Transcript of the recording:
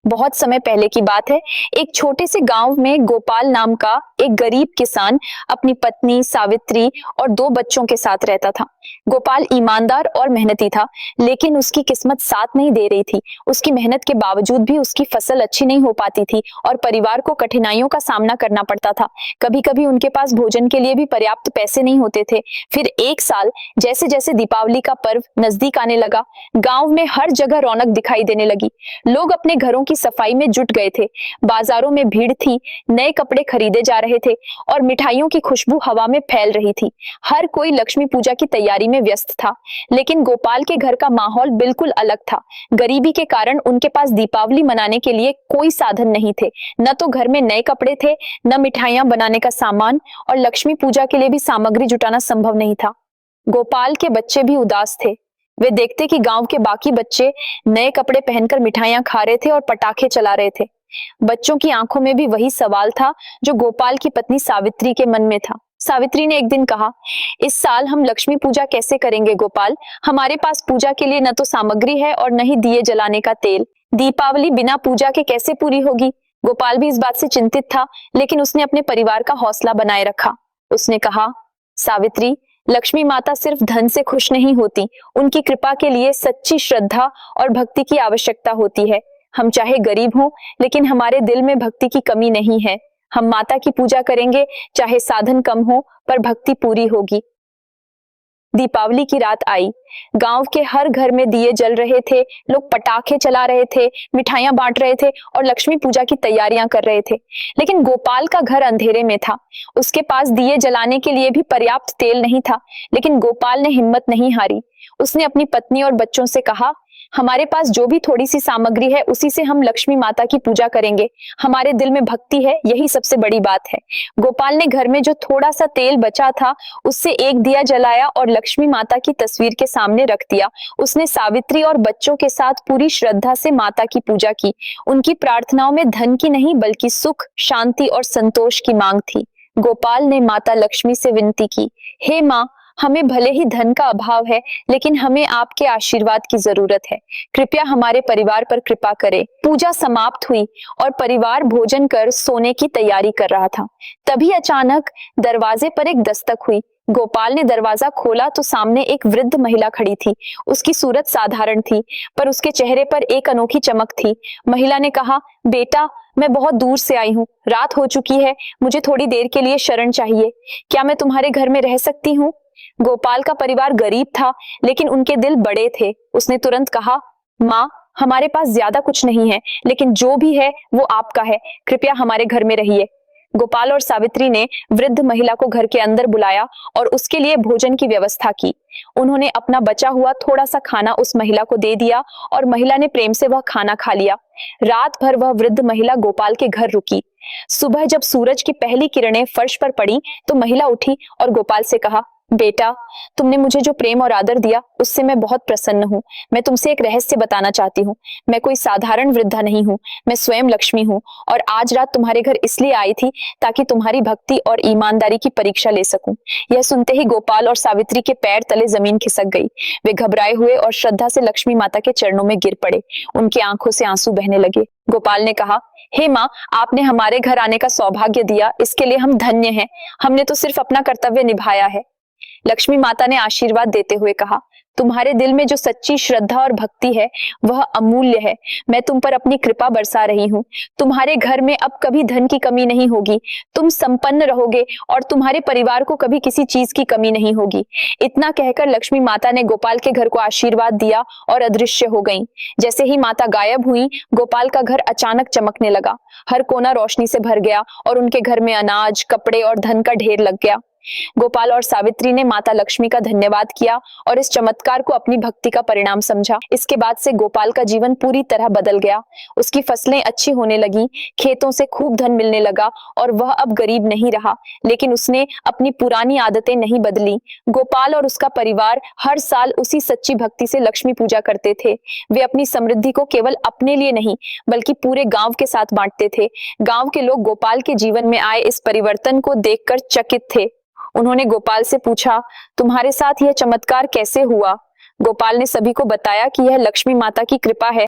बहुत समय पहले की बात है। एक छोटे से गांव में गोपाल नाम का एक गरीब किसान अपनी पत्नी सावित्री और दो बच्चों के साथ रहता था। गोपाल ईमानदार और मेहनती था, लेकिन उसकी किस्मत साथ नहीं दे रही थी। उसकी मेहनत के बावजूद भी उसकी फसल अच्छी नहीं हो पाती थी और परिवार को कठिनाइयों का सामना करना पड़ता था। कभी कभी उनके पास भोजन के लिए भी पर्याप्त पैसे नहीं होते थे। फिर एक साल जैसे जैसे दीपावली का पर्व नजदीक आने लगा, गांव में हर जगह रौनक दिखाई देने लगी। लोग अपने घरों की सफाई में जुट गए थे, बाजारों में भीड़ थी, नए कपड़े खरीदे जा रहे थे और मिठाइयों की खुशबू हवा में फैल रही थी। हर कोई लक्ष्मी पूजा की तैयारी में व्यस्त था, लेकिन गोपाल के घर का माहौल बिल्कुल अलग था। गरीबी के कारण उनके पास दीपावली मनाने के लिए कोई साधन नहीं थे। न तो घर में नए कपड़े थे, न मिठाइयां बनाने का सामान, और लक्ष्मी पूजा के लिए भी सामग्री जुटाना संभव नहीं था। गोपाल के बच्चे भी उदास थे। वे देखते कि गांव के बाकी बच्चे नए कपड़े पहनकर मिठाइयां खा रहे थे और पटाखे चला रहे थे। बच्चों की आंखों में भी वही सवाल था जो गोपाल की पत्नी सावित्री के मन में था। सावित्री ने एक दिन कहा, इस साल हम लक्ष्मी पूजा कैसे करेंगे गोपाल? हमारे पास पूजा के लिए न तो सामग्री है और न ही दिए जलाने का तेल। दीपावली बिना पूजा के कैसे पूरी होगी? गोपाल भी इस बात से चिंतित था, लेकिन उसने अपने परिवार का हौसला बनाए रखा। उसने कहा, सावित्री, लक्ष्मी माता सिर्फ धन से खुश नहीं होती, उनकी कृपा के लिए सच्ची श्रद्धा और भक्ति की आवश्यकता होती है। हम चाहे गरीब हों, लेकिन हमारे दिल में भक्ति की कमी नहीं है। हम माता की पूजा करेंगे, चाहे साधन कम हो, पर भक्ति पूरी होगी। दीपावली की रात आई। गांव के हर घर में दिए जल रहे थे, लोग पटाखे चला रहे थे, मिठाइयां बांट रहे थे और लक्ष्मी पूजा की तैयारियां कर रहे थे। लेकिन गोपाल का घर अंधेरे में था। उसके पास दिए जलाने के लिए भी पर्याप्त तेल नहीं था, लेकिन गोपाल ने हिम्मत नहीं हारी। उसने अपनी पत्नी और बच्चों से कहा, हमारे पास जो भी थोड़ी सी सामग्री है, उसी से हम लक्ष्मी माता की पूजा करेंगे। हमारे दिल में भक्ति है, यही सबसे बड़ी बात है। गोपाल ने घर में जो थोड़ा सा तेल बचा था, उससे एक दिया जलाया और लक्ष्मी माता की तस्वीर के सामने रख दिया। उसने सावित्री और बच्चों के साथ पूरी श्रद्धा से माता की पूजा की। उनकी प्रार्थनाओं में धन की नहीं, बल्कि सुख, शांति और संतोष की मांग थी। गोपाल ने माता लक्ष्मी से विनती की, हे माँ, हमें भले ही धन का अभाव है, लेकिन हमें आपके आशीर्वाद की जरूरत है। कृपया हमारे परिवार पर कृपा करें। पूजा समाप्त हुई और परिवार भोजन कर सोने की तैयारी कर रहा था। तभी अचानक दरवाजे पर एक दस्तक हुई। गोपाल ने दरवाजा खोला तो सामने एक वृद्ध महिला खड़ी थी। उसकी सूरत साधारण थी, पर उसके चेहरे पर एक अनोखी चमक थी। महिला ने कहा, बेटा, मैं बहुत दूर से आई हूँ, रात हो चुकी है, मुझे थोड़ी देर के लिए शरण चाहिए। क्या मैं तुम्हारे घर में रह सकती हूँ? गोपाल का परिवार गरीब था, लेकिन उनके दिल बड़े थे। उसने तुरंत कहा, माँ, हमारे पास ज्यादा कुछ नहीं है, लेकिन जो भी है वो आपका है। कृपया हमारे घर में रहिए। गोपाल और सावित्री ने वृद्ध महिला को घर के अंदर बुलाया और उसके लिए भोजन की व्यवस्था की। उन्होंने अपना बचा हुआ थोड़ा सा खाना उस महिला को दे दिया और महिला ने प्रेम से वह खाना खा लिया। रात भर वह वृद्ध महिला गोपाल के घर रुकी। सुबह जब सूरज की पहली किरणें फर्श पर पड़ी तो महिला उठी और गोपाल से कहा, बेटा, तुमने मुझे जो प्रेम और आदर दिया, उससे मैं बहुत प्रसन्न हूँ। मैं तुमसे एक रहस्य बताना चाहती हूँ। मैं कोई साधारण वृद्धा नहीं हूँ, मैं स्वयं लक्ष्मी हूँ और आज रात तुम्हारे घर इसलिए आई थी ताकि तुम्हारी भक्ति और ईमानदारी की परीक्षा ले सकूं। यह सुनते ही गोपाल और सावित्री के पैर तले जमीन खिसक गई। वे घबराए हुए और श्रद्धा से लक्ष्मी माता के चरणों में गिर पड़े। उनकी आंखों से आंसू बहने लगे। गोपाल ने कहा, हे माँ, आपने हमारे घर आने का सौभाग्य दिया, इसके लिए हम धन्य हैं। हमने तो सिर्फ अपना कर्तव्य निभाया है। लक्ष्मी माता ने आशीर्वाद देते हुए कहा, तुम्हारे दिल में जो सच्ची श्रद्धा और भक्ति है, वह अमूल्य है। मैं तुम पर अपनी कृपा बरसा रही हूँ। तुम्हारे घर में अब कभी धन की कमी नहीं होगी। तुम संपन्न रहोगे और तुम्हारे परिवार को कभी किसी चीज की कमी नहीं होगी। इतना कहकर लक्ष्मी माता ने गोपाल के घर को आशीर्वाद दिया और अदृश्य हो गईं। जैसे ही माता गायब हुई, गोपाल का घर अचानक चमकने लगा। हर कोना रोशनी से भर गया और उनके घर में अनाज, कपड़े और धन का ढेर लग गया। गोपाल और सावित्री ने माता लक्ष्मी का धन्यवाद किया और इस चमत्कार को अपनी भक्ति का परिणाम समझा। इसके बाद से गोपाल का जीवन पूरी तरह बदल गया। उसकी फसलें अच्छी होने लगी, खेतों से खूब धन मिलने लगा और वह अब गरीब नहीं रहा, लेकिन उसने अपनी पुरानी आदतें नहीं बदली। गोपाल और उसका परिवार हर साल उसी सच्ची भक्ति से लक्ष्मी पूजा करते थे। वे अपनी समृद्धि को केवल अपने लिए नहीं, बल्कि पूरे गांव के साथ बांटते थे। गांव के लोग गोपाल के जीवन में आए इस परिवर्तन को देखकर चकित थे। उन्होंने गोपाल से पूछा, तुम्हारे साथ यह चमत्कार कैसे हुआ? गोपाल ने सभी को बताया कि यह लक्ष्मी माता की कृपा है।